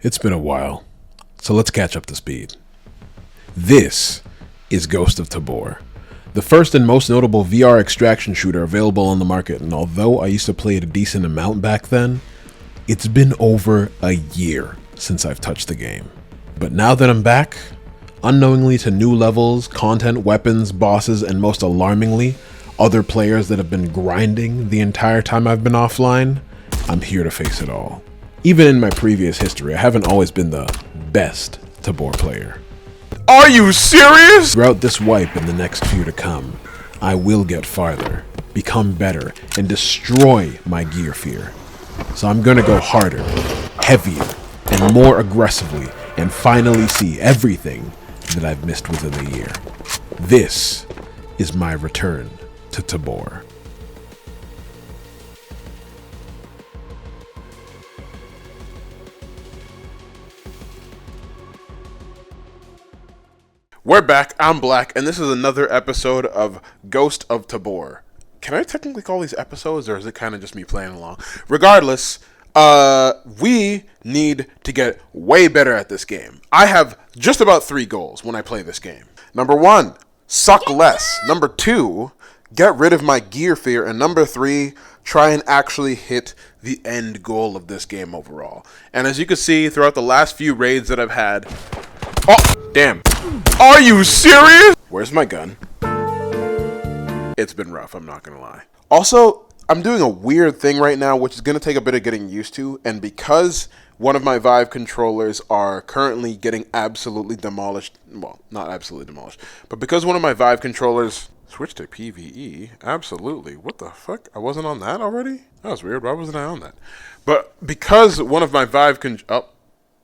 It's been a while, so let's catch up to speed. This is Ghost of Tabor, the first and most notable VR extraction shooter available on the market, and although I used to play it a decent amount back then, it's been over a year since I've touched the game. But now that I'm back, unknowingly to new levels, content, weapons, bosses, and most alarmingly, other players that have been grinding the entire time I've been offline, I'm here to face it all. Even in my previous history, I haven't always been the best Tabor player. Are you serious? Throughout this wipe and the next few to come, I will get farther, become better, and destroy my gear fear. So I'm gonna go harder, heavier, and more aggressively, and finally see everything that I've missed within the year. This is my return to Tabor. We're back, I'm Black, and this is another episode of Ghost of Tabor. Can I technically call these episodes, or is it kind of just me playing along? Regardless, we need to get way better at this game. I have just about 3 goals when I play this game. Number 1, suck less. Number 2, get rid of my gear fear. And number 3, try and actually hit the end goal of this game overall. And as you can see, throughout the last few raids that I've had... Oh, damn. Are you serious? Where's my gun? It's been rough, I'm not gonna lie. Also, I'm doing a weird thing right now, which is gonna take a bit of getting used to, and because one of my Vive controllers are currently getting absolutely demolished, well, not absolutely demolished, but because one of my Vive controllers switched to PvE, absolutely. What the fuck? I wasn't on that already? That was weird, why wasn't I on that? But because one of my Vive oh,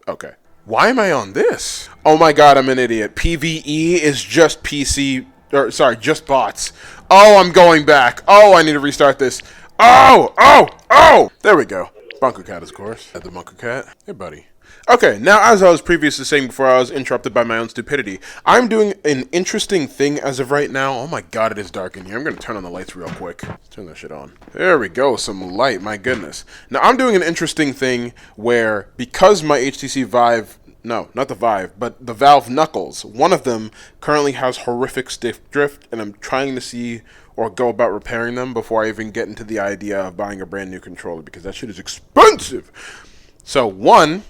okay. Why am I on this? Oh my god, I'm an idiot. PvE is just PC, or sorry, just bots. Oh, I'm going back. Oh, I need to restart this. Oh! There we go. Bunker Cat, of course. At the Bunker Cat. Hey, buddy. Okay, now as I was previously saying before I was interrupted by my own stupidity, I'm doing an interesting thing as of right now. Oh my god, it is dark in here. I'm going to turn on the lights real quick. Let's turn that shit on. There we go, some light, my goodness. Now I'm doing an interesting thing where, because my HTC Vive, no, not the Vive, but the Valve Knuckles, one of them currently has horrific stiff drift, and I'm trying to see or go about repairing them before I even get into the idea of buying a brand new controller, because that shit is expensive. So one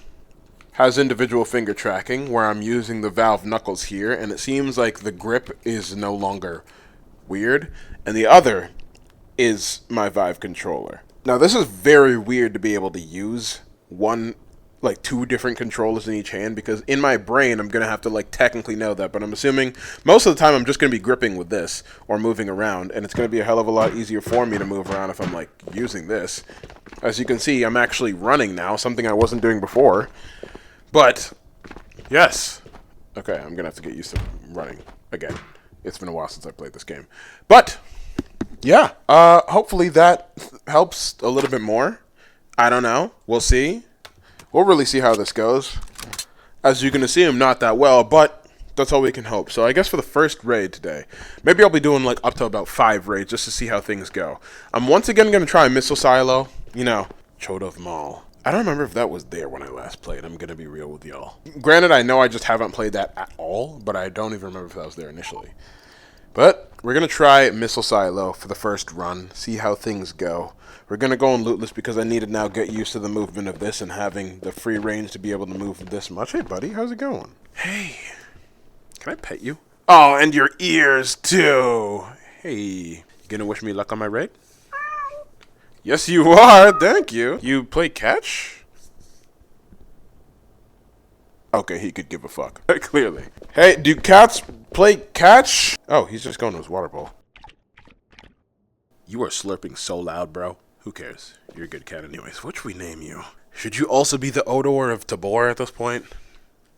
has individual finger tracking, where I'm using the Valve Knuckles here, and it seems like the grip is no longer weird, and the other is my Vive controller. Now this is very weird to be able to use like 2 different controllers in each hand, because in my brain I'm gonna have to like technically know that, but I'm assuming most of the time I'm just gonna be gripping with this or moving around, and it's gonna be a hell of a lot easier for me to move around if I'm like using this. As you can see, I'm actually running now, something I wasn't doing before. But yes, okay, I'm gonna have to get used to running again. It's been a while since I played this game, but yeah, hopefully that helps a little bit more. I don't know, we'll see. We'll really see how this goes. As you can assume, not that well, but that's all we can hope. So I guess for the first raid today, maybe I'll be doing like up to about 5 raids just to see how things go. I'm once again going to try Missile Silo, you know, Chodov Mall. I don't remember if that was there when I last played, I'm going to be real with y'all. Granted, I know I just haven't played that at all, but I don't even remember if that was there initially. But we're going to try Missile Silo for the first run, see how things go. We're going to go on lootless because I need to now get used to the movement of this and having the free range to be able to move this much. Hey, buddy, how's it going? Hey, can I pet you? Oh, and your ears, too. Hey, you going to wish me luck on my raid? Yes, you are. Thank you. You play catch? Okay, he could give a fuck. Clearly. Hey, do cats play catch? Oh, he's just going to his water bowl. You are slurping so loud, bro. Who cares? You're a good cat anyways. What should we name you? Should you also be the Odor of Tabor at this point?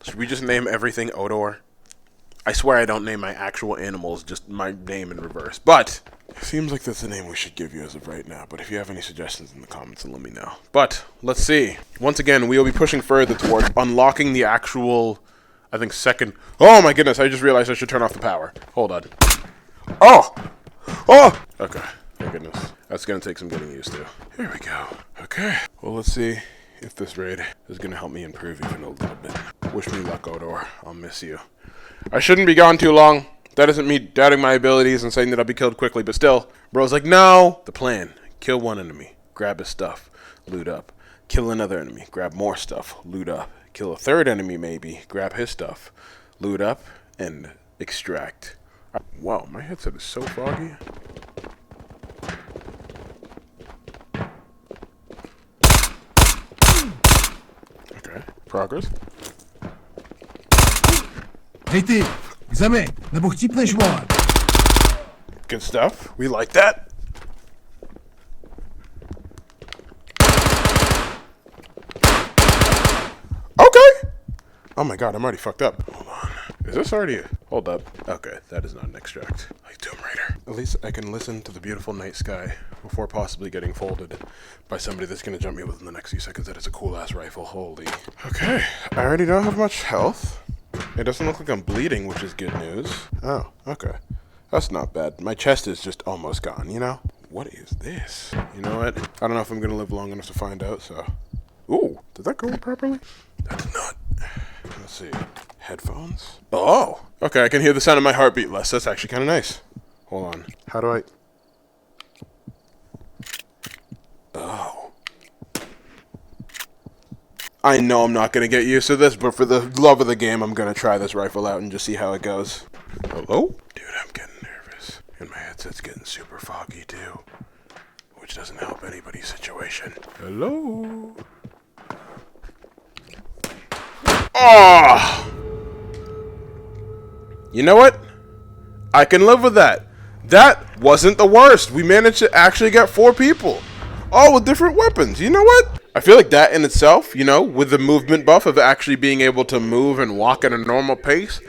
Should we just name everything Odor? I swear I don't name my actual animals, just my name in reverse. But it seems like that's the name we should give you as of right now. But if you have any suggestions in the comments, then let me know. But let's see. Once again, we will be pushing further toward unlocking the actual, I think, second. Oh my goodness, I just realized I should turn off the power. Hold on. Oh! Okay. My goodness. That's going to take some getting used to. Here we go. Okay. Well, let's see if this raid is going to help me improve even a little bit. Wish me luck, Odor. I'll miss you. I shouldn't be gone too long. That isn't me doubting my abilities and saying that I'll be killed quickly, but still. Bro's like, no! The plan. Kill one enemy. Grab his stuff. Loot up. Kill another enemy. Grab more stuff. Loot up. Kill a third enemy, maybe. Grab his stuff. Loot up. And extract. Wow, my headset is so foggy. Okay. Progress. Hej ty, k zemi, nebo chcípneš, vole? Good stuff. We like that. Okay. Oh my god, I'm already fucked up. Hold on. Is this already... Hold up. Okay, that is not an extract. Like Tomb Raider. At least I can listen to the beautiful night sky before possibly getting folded by somebody that's going to jump me within the next few seconds. That is a cool-ass rifle. Holy. Okay. I already don't have much health. It doesn't look like I'm bleeding, which is good news. Oh, okay. That's not bad. My chest is just almost gone, you know? What is this? You know what? I don't know if I'm going to live long enough to find out, so... Ooh, did that go in properly? That did not. Let's see. Headphones? Oh! Okay, I can hear the sound of my heartbeat less. That's actually kind of nice. Hold on. How do I... Oh. I know I'm not going to get used to this, but for the love of the game, I'm going to try this rifle out and just see how it goes. Hello? Dude, I'm getting nervous. And my headset's getting super foggy, too. Which doesn't help anybody's situation. Hello? Oh! You know what? I can live with that. That wasn't the worst. We managed to actually get 4 people. All with different weapons. You know what? I feel like that in itself, you know, with the movement buff of actually being able to move and walk at a normal pace,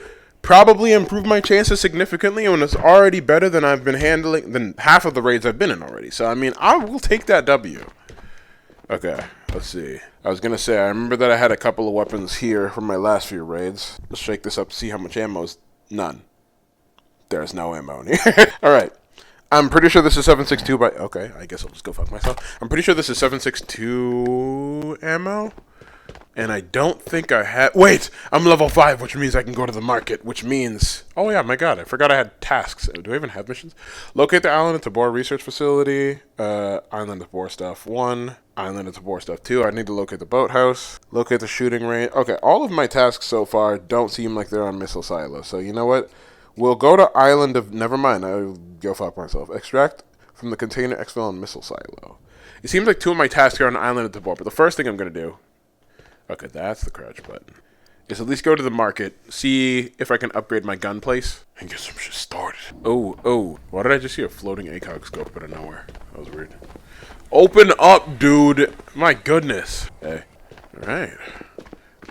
probably improved my chances significantly, and it's already better than I've been handling, than half of the raids I've been in already. So, I mean, I will take that W. Okay, let's see. I was going to say, I remember that I had a couple of weapons here from my last few raids. Let's shake this up to see how much ammo is. None. There's no ammo in here. Alright. I'm pretty sure this is 7.62 by... Okay, I guess I'll just go fuck myself. I'm pretty sure this is 7.62 ammo. And I don't think I had... Wait! I'm level 5, which means I can go to the market, which means... Oh yeah, my god, I forgot I had tasks. Do I even have missions? Locate the Island of Tabor Research Facility. Island of Tabor Stuff 1. Island of Tabor Stuff 2. I need to locate the boathouse. Locate the shooting range. Okay, all of my tasks so far don't seem like they're on missile silos. So you know what? We'll go to Island of... Never mind, I'll go fuck myself. Extract from the container exfil and missile silo. It seems like 2 of my tasks are on Island of Tabor, but the first thing I'm going to do... Okay, that's the crouch button. Is at least go to the market, see if I can upgrade my gun place, and get some shit started. Oh. Why did I just see a floating ACOG scope out of nowhere? That was weird. Open up, dude! My goodness. Hey. Alright.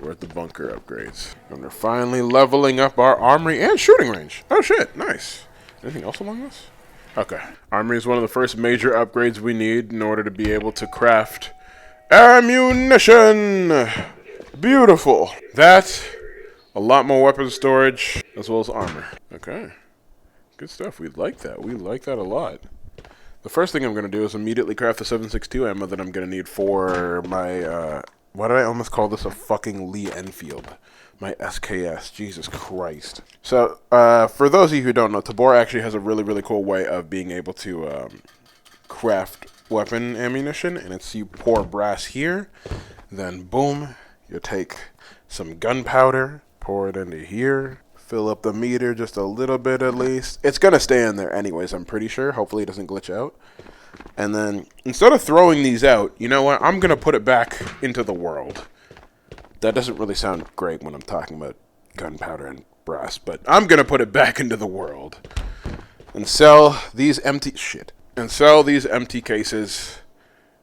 We're at the bunker upgrades. And we're finally leveling up our armory and shooting range. Oh shit, nice. Anything else along this? Okay. Armory is one of the first major upgrades we need in order to be able to craft ammunition! Beautiful. That, a lot more weapon storage, as well as armor. Okay. Good stuff. We like that. We like that a lot. The first thing I'm going to do is immediately craft the 7.62 ammo that I'm going to need for my, why did I almost call this a fucking Lee Enfield? My SKS. Jesus Christ. So, for those of you who don't know, Tabor actually has a really, really cool way of being able to craft weapon ammunition, and it's you pour brass here, then boom, you take some gunpowder, pour it into here, fill up the meter just a little bit at least. It's gonna stay in there anyways, I'm pretty sure. Hopefully it doesn't glitch out. And then instead of throwing these out, you know what, I'm gonna put it back into the world. That doesn't really sound great when I'm talking about gunpowder and brass, but I'm gonna put it back into the world and sell these empty cases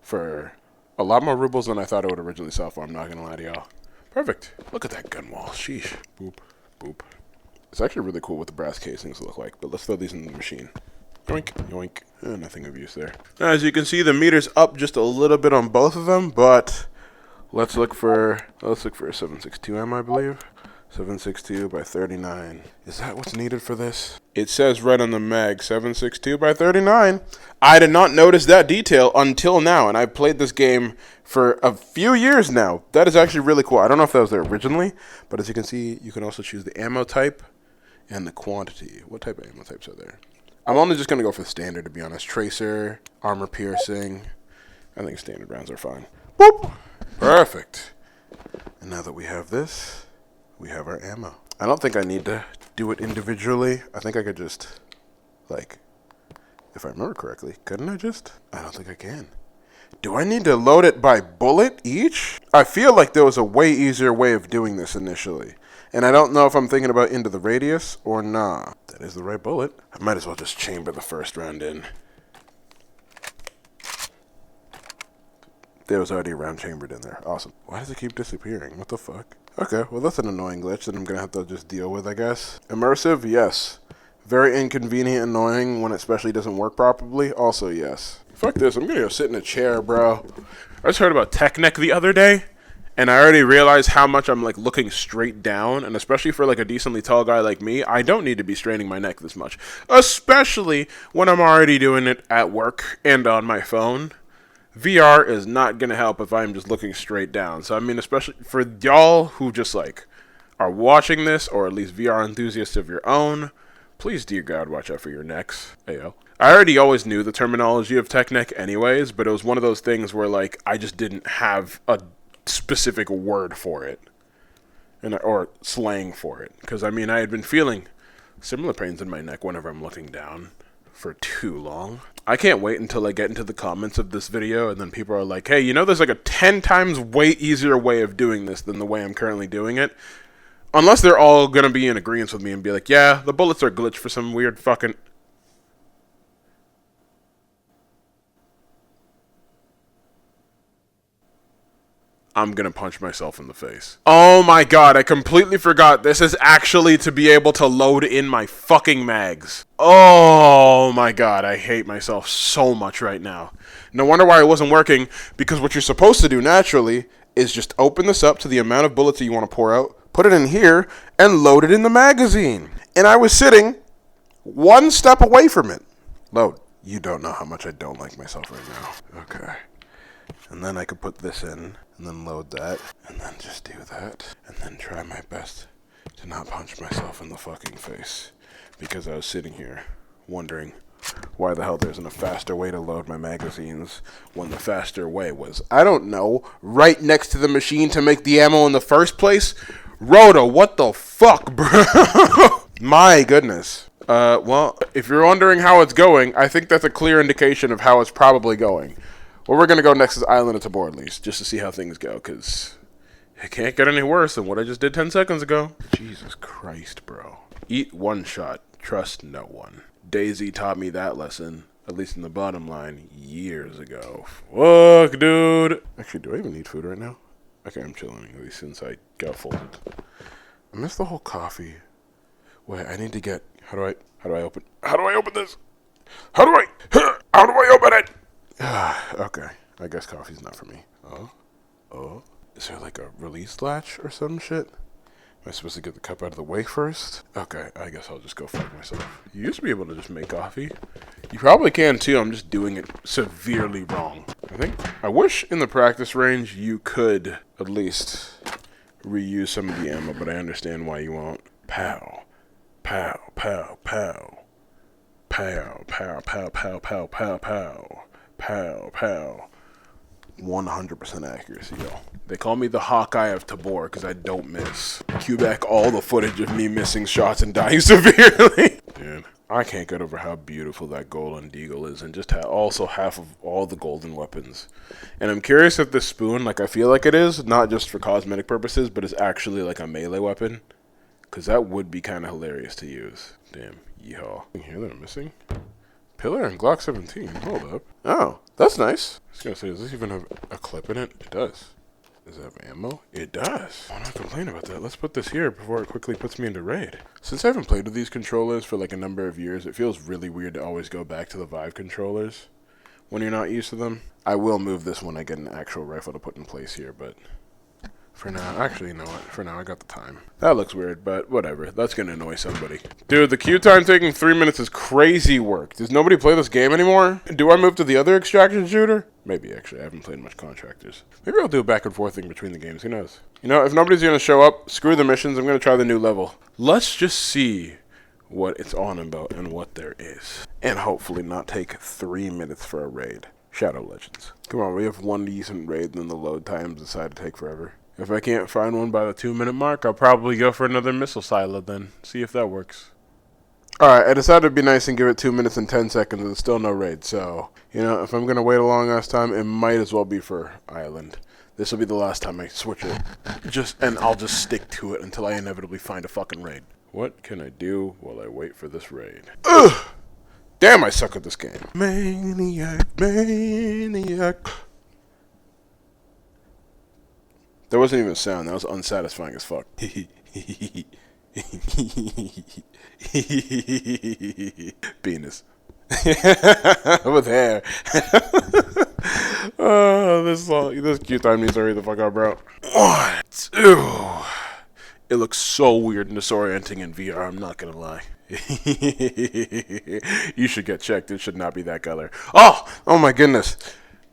for a lot more rubles than I thought I would originally sell for. I'm not gonna lie to y'all. Perfect. Look at that gun wall. Sheesh. Boop. Boop. It's actually really cool what the brass casings look like, but let's throw these in the machine. Yoink. Yoink. Nothing of use there. As you can see, the meter's up just a little bit on both of them, but let's look for a 7.62 ammo, I believe. 762 by 39. Is that what's needed for this? It says right on the mag, 762 by 39. I did not notice that detail until now, and I've played this game for a few years now. That is actually really cool. I don't know if that was there originally, but as you can see, you can also choose the ammo type and the quantity. What type of ammo types are there? I'm only just going to go for the standard, to be honest. Tracer, armor piercing. I think standard rounds are fine. Boop! Perfect. And now that we have this, we have our ammo. I don't think I need to do it individually. I think I could just, like, if I remember correctly, couldn't I just? I don't think I can. Do I need to load it by bullet each? I feel like there was a way easier way of doing this initially. And I don't know if I'm thinking about into the radius or nah. That is the right bullet. I might as well just chamber the first round in. There was already a round chambered in there. Awesome. Why does it keep disappearing? What the fuck? Okay, well that's an annoying glitch that I'm gonna have to just deal with, I guess. Immersive, yes. Very inconvenient, annoying when it especially doesn't work properly. Also, yes. Fuck this, I'm gonna go sit in a chair, bro. I just heard about tech neck the other day, and I already realized how much I'm like looking straight down, and especially for like a decently tall guy like me, I don't need to be straining my neck this much. Especially when I'm already doing it at work and on my phone. VR is not going to help if I'm just looking straight down. So, I mean, especially for y'all who just, like, are watching this, or at least VR enthusiasts of your own, please, dear God, watch out for your necks. Ayo. I already always knew the terminology of tech neck anyways, but it was one of those things where, like, I just didn't have a specific word for it. Or slang for it. Because, I mean, I had been feeling similar pains in my neck whenever I'm looking down for too long. I can't wait until I get into the comments of this video and then people are like, hey, you know there's like a 10 times way easier way of doing this than the way I'm currently doing it. Unless they're all going to be in agreement with me and be like, yeah, the bullets are glitched for some weird fucking... I'm gonna punch myself in the face. Oh my god, I completely forgot this is actually to be able to load in my fucking mags. Oh my god, I hate myself so much right now. No wonder why it wasn't working, because what you're supposed to do naturally is just open this up to the amount of bullets that you want to pour out, put it in here, and load it in the magazine. And I was sitting one step away from it. Load. You don't know how much I don't like myself right now. Okay. And then I could put this in, and then load that, and then just do that, and then try my best to not punch myself in the fucking face. Because I was sitting here wondering why the hell there isn't a faster way to load my magazines when the faster way was, I don't know, right next to the machine to make the ammo in the first place? Rhoda, what the fuck, bro? My goodness. Well, if you're wondering how it's going, I think that's a clear indication of how it's probably going. Where we're going to go next is Island of Tabor, at least, just to see how things go, because it can't get any worse than what I just did 10 seconds ago. Jesus Christ, bro. Eat one shot, trust no one. Daisy taught me that lesson, at least in the bottom line, years ago. Fuck, dude. Actually, do I even need food right now? Okay, I'm chilling, at least since I got folded. I missed the whole coffee. Wait, I need to get, how do I open this? How do I open it? Okay, I guess coffee's not for me. Oh, is there like a release latch or some shit? Am I supposed to get the cup out of the way first? Okay, I guess I'll just go fuck myself. You used to be able to just make coffee. You probably can too, I'm just doing it severely wrong. I wish in the practice range you could at least reuse some of the ammo, but I understand why you won't. Pow, pow, pow, pow. Pow, pow, pow, pow, pow, pow, pow. Pow, pow. 100% accuracy, yo. They call me the Hawkeye of Tabor because I don't miss. Cue back all the footage of me missing shots and dying severely. Dude, I can't get over how beautiful that golden deagle is and just also half of all the golden weapons. And I'm curious if this spoon, like I feel like it is, not just for cosmetic purposes, but is actually like a melee weapon. Because that would be kind of hilarious to use. Damn, yeehaw. Here that I'm missing? Pillar and Glock 17. Hold up. Oh, that's nice. I was going to say, does this even have a clip in it? It does. Does it have ammo? It does. I'm not complaining about that. Let's put this here before it quickly puts me into raid. Since I haven't played with these controllers for like a number of years, it feels really weird to always go back to the Vive controllers when you're not used to them. I will move this when I get an actual rifle to put in place here, but For now. Actually, you know what? For now, I got the time. That looks weird, but whatever. That's gonna annoy somebody. Dude, the queue time taking 3 minutes is crazy work. Does nobody play this game anymore? Do I move to the other extraction shooter? Maybe, actually. I haven't played much Contractors. Maybe I'll do a back and forth thing between the games. Who knows? You know, if nobody's gonna show up, screw the missions. I'm gonna try the new level. Let's just see what it's on about and what there is. And hopefully not take 3 minutes for a raid. Shadow Legends. Come on, we have one decent raid, and then the load times decide to take forever. If I can't find one by the 2-minute mark, I'll probably go for another missile silo then. See if that works. Alright, I decided to be nice and give it 2 minutes and 10 seconds and still no raid. So, you know, if I'm going to wait a long ass time, it might as well be for Island. This will be the last time I switch it. And I'll just stick to it until I inevitably find a fucking raid. What can I do while I wait for this raid? Ugh! Damn, I suck at this game. Maniac, maniac. There wasn't even a sound. That was unsatisfying as fuck. Penis. With hair. Oh, this cute time needs to hurry the fuck up, bro. What? Ew. It looks so weird and disorienting in VR, I'm not gonna lie. You should get checked. It should not be that color. Oh my goodness.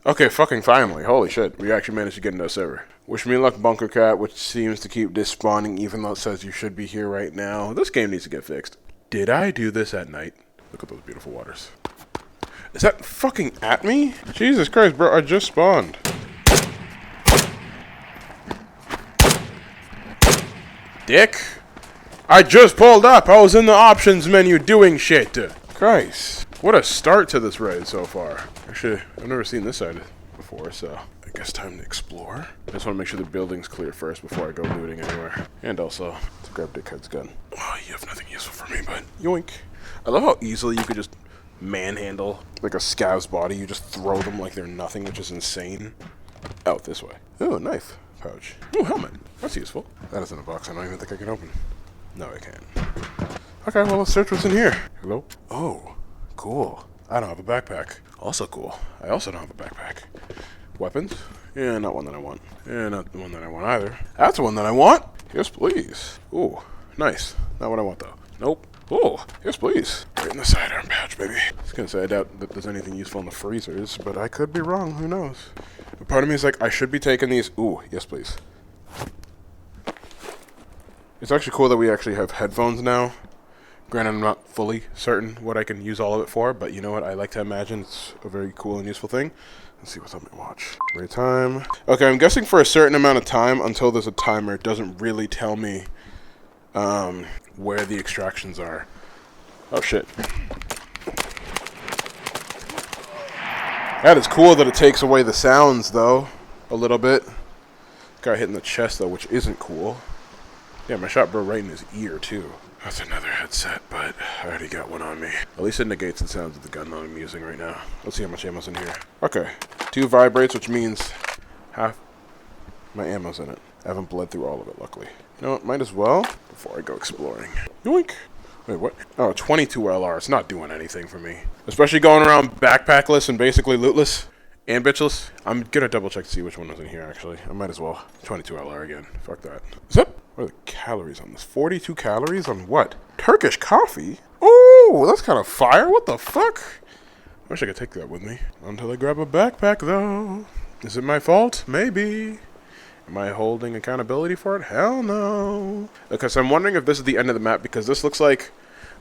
Okay, fucking finally. Holy shit. We actually managed to get into a server. Wish me luck, Bunker Cat, which seems to keep despawning even though it says you should be here right now. This game needs to get fixed. Did I do this at night? Look at those beautiful waters. Is that fucking at me? Jesus Christ, bro. I just spawned. Dick. I just pulled up. I was in the options menu doing shit. Christ. What a start to this raid so far. Actually, I've never seen this side before, so I guess time to explore. I just want to make sure the building's clear first before I go looting anywhere. And also, to grab Dickhead's gun. Oh, you have nothing useful for me, but yoink. I love how easily you could just manhandle like a scav's body. You just throw them like they're nothing, which is insane. Out this way. Ooh, a knife pouch. Ooh, helmet. That's useful. That isn't a box I don't even think I can open. No, I can't. Okay, well, let's search what's in here. Hello? Oh, cool. I don't have a backpack. Also cool. I also don't have a backpack. Weapons? Yeah, not one that I want. Yeah, not the one that I want either. That's the one that I want. Yes, please. Ooh, nice. Not what I want, though. Nope. Oh, yes, please. Right in the sidearm pouch, baby. I was gonna say, I doubt that there's anything useful in the freezers, but I could be wrong. Who knows? But part of me is like, I should be taking these. Ooh, yes, please. It's actually cool that we actually have headphones now. Granted, I'm not fully certain what I can use all of it for, but you know what? I like to imagine it's a very cool and useful thing. Let's see what's on my watch. Wait time. Okay, I'm guessing for a certain amount of time until there's a timer. It doesn't really tell me where the extractions are. Oh, shit. That is cool that it takes away the sounds, though, a little bit. Got hit in the chest, though, which isn't cool. Yeah, my shot bro right in his ear, too. That's another headset, but I already got one on me. At least it negates the sounds of the gun that I'm using right now. Let's see how much ammo's in here. Okay, 2 vibrates, which means half my ammo's in it. I haven't bled through all of it, luckily. You know what, might as well before I go exploring. Yoink! Wait, what? Oh, 22 LR. It's not doing anything for me. Especially going around backpackless and basically lootless and bitchless. I'm gonna double check to see which one was in here, actually. I might as well. 22 LR again. Fuck that. Is that... What are the calories on this? 42 calories on what? Turkish coffee? Oh, that's kind of fire. What the fuck? I wish I could take that with me. Until I grab a backpack, though. Is it my fault? Maybe. Am I holding accountability for it? Hell no. Because I'm wondering if this is the end of the map, because this looks like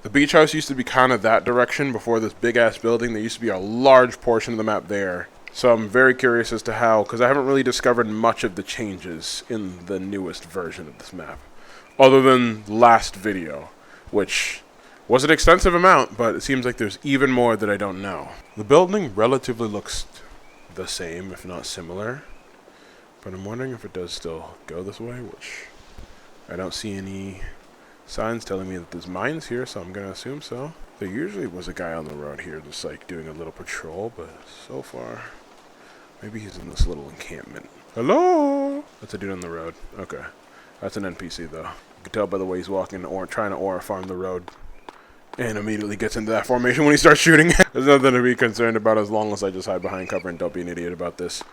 the beach house used to be kind of that direction before this big-ass building. There used to be a large portion of the map there. So I'm very curious as to how, because I haven't really discovered much of the changes in the newest version of this map. Other than last video, which was an extensive amount, but it seems like there's even more that I don't know. The building relatively looks the same, if not similar. But I'm wondering if it does still go this way, which I don't see any signs telling me that there's mines here, so I'm going to assume so. There usually was a guy on the road here just like doing a little patrol, but so far... Maybe he's in this little encampment. Hello? That's a dude on the road. Okay. That's an NPC, though. You can tell by the way he's walking or trying to aura farm the road. And immediately gets into that formation when he starts shooting. There's nothing to be concerned about as long as I just hide behind cover and don't be an idiot about this.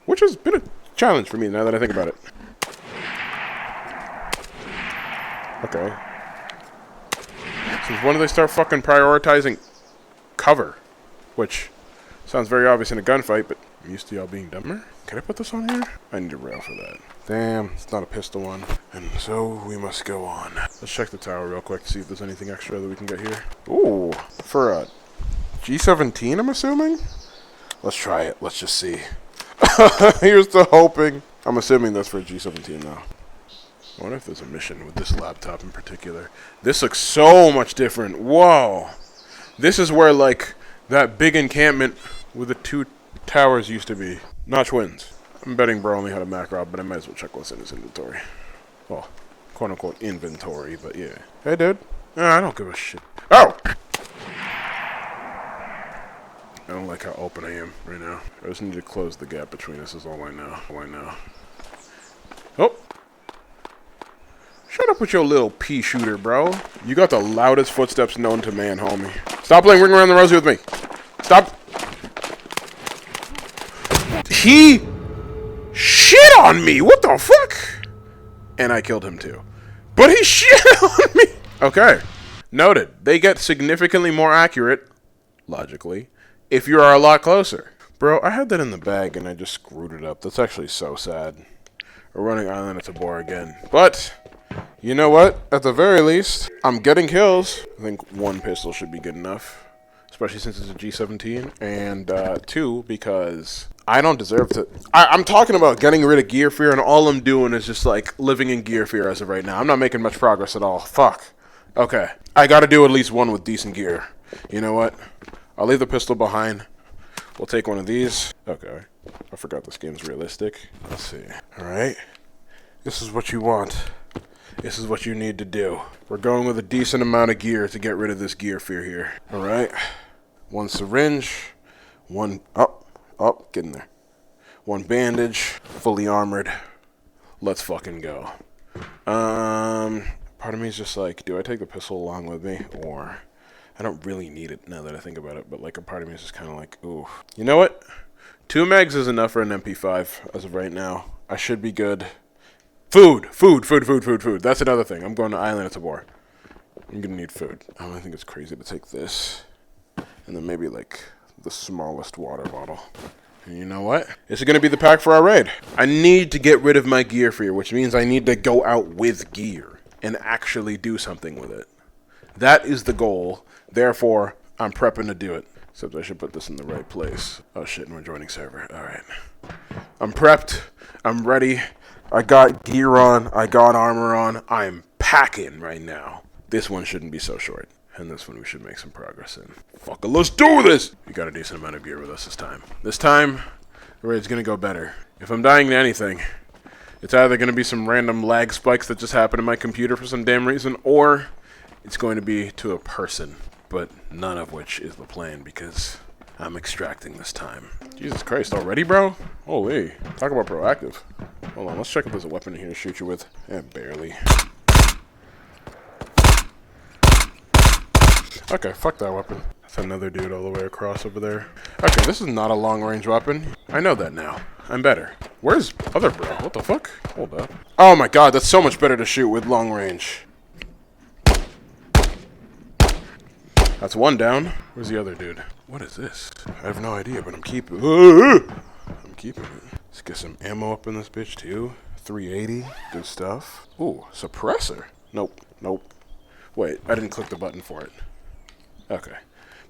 Which has been a challenge for me now that I think about it. Okay. Since when do they start fucking prioritizing cover? Which sounds very obvious in a gunfight, but I'm used to y'all being dumber. Can I put this on here? I need a rail for that. Damn, it's not a pistol one. And so we must go on. Let's check the tower real quick to see if there's anything extra that we can get here. Ooh, for a G17, I'm assuming? Let's try it. Let's just see. Here's the hoping. I'm assuming that's for a G17 now. I wonder if there's a mission with this laptop in particular. This looks so much different. Whoa. This is where, like, that big encampment with the 2 towers used to be. Notch wins. I'm betting bro only had a macro, but I might as well check what's in his inventory. Well, quote-unquote inventory, but yeah. Hey, dude. I don't give a shit. Oh! I don't like how open I am right now. I just need to close the gap between us is all I know. Oh! Shut up with your little pea shooter, bro. You got the loudest footsteps known to man, homie. Stop playing Ring Around the Rosie with me. Stop. He shit on me. What the fuck? And I killed him too. But he shit on me. Okay. Noted. They get significantly more accurate, logically, if you are a lot closer. Bro, I had that in the bag and I just screwed it up. That's actually so sad. We're running Island of Tabor again. But you know what? At the very least, I'm getting kills. I think 1 pistol should be good enough. Especially since it's a G17. And 2, because I don't deserve to... I'm talking about getting rid of gear fear, and all I'm doing is just, like, living in gear fear as of right now. I'm not making much progress at all. Fuck. Okay. I gotta do at least 1 with decent gear. You know what? I'll leave the pistol behind. We'll take 1 of these. Okay. I forgot this game's realistic. Let's see. Alright. This is what you want. This is what you need to do. We're going with a decent amount of gear to get rid of this gear fear here. Alright. 1 syringe. 1... Oh, get in there. 1 bandage. Fully armored. Let's fucking go. Part of me is just like, do I take the pistol along with me? Or... I don't really need it now that I think about it, but like a part of me is just kind of like, ooh. You know what? 2 megs is enough for an MP5 as of right now. I should be good. Food. That's another thing. I'm going to Island of Tabor. I'm going to need food. I don't think it's crazy to take this. And then maybe like the smallest water bottle. And you know what? This is going to be the pack for our raid. I need to get rid of my gear fear, which means I need to go out with gear and actually do something with it. That is the goal. Therefore, I'm prepping to do it. Except I should put this in the right place. Oh shit, and we're joining server. Alright. I'm prepped. I'm ready. I got gear on. I got armor on. I'm packing right now. This one shouldn't be so short. And this one we should make some progress in. Fuck it, let's do this! We got a decent amount of gear with us this time. This time, the raid's gonna go better. If I'm dying to anything, it's either gonna be some random lag spikes that just happen in my computer for some damn reason, or it's going to be to a person. But none of which is the plan because I'm extracting this time. Jesus Christ, already, bro? Holy. Talk about proactive. Hold on, let's check if there's a weapon in here to shoot you with. Barely. Okay, fuck that weapon. That's another dude all the way across over there. Okay, this is not a long-range weapon. I know that now. I'm better. Where's other bro? What the fuck? Hold up. Oh my god, that's so much better to shoot with long range. That's 1 down. Where's the other dude? What is this? I have no idea, but I'm keeping it. Let's get some ammo up in this bitch, too. 380. Good stuff. Ooh, suppressor. Nope. Wait, I didn't click the button for it. Okay.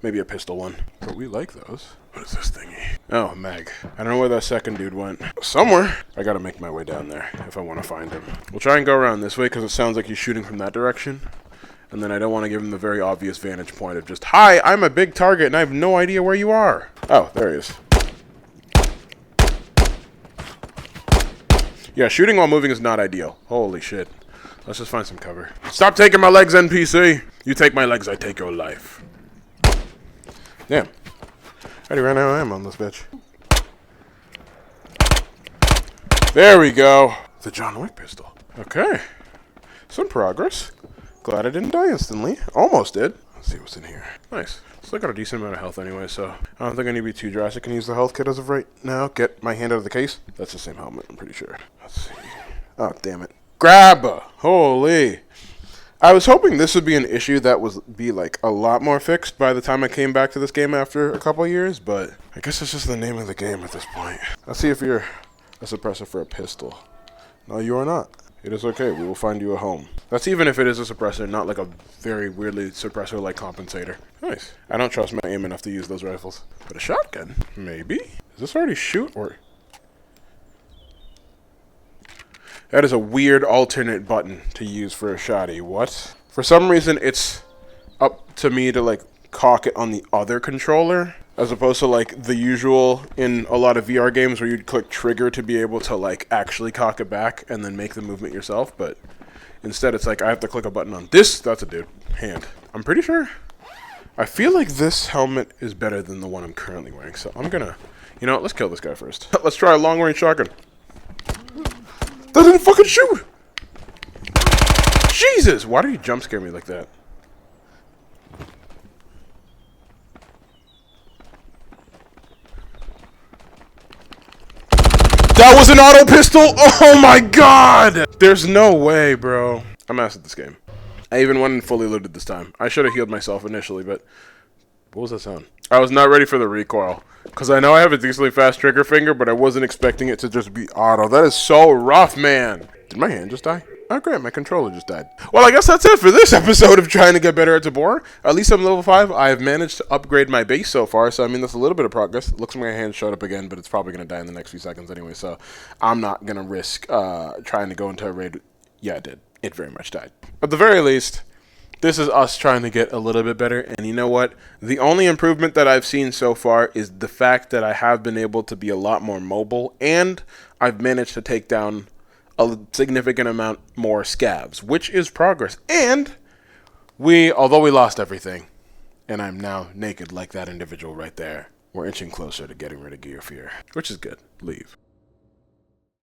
Maybe a pistol one. But we like those. What is this thingy? Oh, mag. I don't know where that second dude went. Somewhere. I gotta make my way down there if I want to find him. We'll try and go around this way because it sounds like he's shooting from that direction. And then I don't want to give him the very obvious vantage point of just, hi, I'm a big target and I have no idea where you are. Oh, there he is. Yeah, shooting while moving is not ideal. Holy shit. Let's just find some cover. Stop taking my legs, NPC. You take my legs, I take your life. Damn. I already ran out of ammo on this bitch. There we go. The John Wick pistol. Okay. Some progress. Glad I didn't die instantly. Almost did. Let's see what's in here. Nice. Still got a decent amount of health anyway, so I don't think I need to be too drastic and use the health kit as of right now. Get my hand out of the case. That's the same helmet, I'm pretty sure. Let's see. Oh, damn it. Grab! Holy! I was hoping this would be an issue that would be like a lot more fixed by the time I came back to this game after a couple of years, but I guess it's just the name of the game at this point. Let's see if you're a suppressor for a pistol. No, you are not. It is okay. We will find you a home. That's even if it is a suppressor, not like a very weirdly suppressor-like compensator. Nice. I don't trust my aim enough to use those rifles. But a shotgun? Maybe? Does this already shoot or... That is a weird alternate button to use for a shotty. What? For some reason, it's up to me to, like, cock it on the other controller, as opposed to, like, the usual in a lot of VR games where you'd click trigger to be able to, like, actually cock it back and then make the movement yourself. But instead, it's like I have to click a button on this. That's a dude. Hand. I'm pretty sure. I feel like this helmet is better than the one I'm currently wearing, so I'm gonna... You know what? Let's kill this guy first. Let's try a long-range shotgun. That didn't fucking shoot! Jesus! Why do you jump scare me like that? That was an auto pistol? Oh my god! There's no way, bro. I'm ass at this game. I even went and fully loaded this time. I should have healed myself initially, but... What was that sound? I was not ready for the recoil. Because I know I have a decently fast trigger finger, but I wasn't expecting it to just be auto. That is so rough, man. Did my hand just die? Oh, great. My controller just died. Well, I guess that's it for this episode of trying to get better at Tabor. At least I'm level 5. I have managed to upgrade my base so far, so I mean, that's a little bit of progress. It looks like my hand showed up again, but it's probably going to die in the next few seconds anyway, so I'm not going to risk trying to go into a raid. Yeah, it did. It very much died. At the very least... This is us trying to get a little bit better, and you know what? The only improvement that I've seen so far is the fact that I have been able to be a lot more mobile, and I've managed to take down a significant amount more scavs, which is progress. And although we lost everything, and I'm now naked like that individual right there, we're inching closer to getting rid of gear fear, which is good. Leave.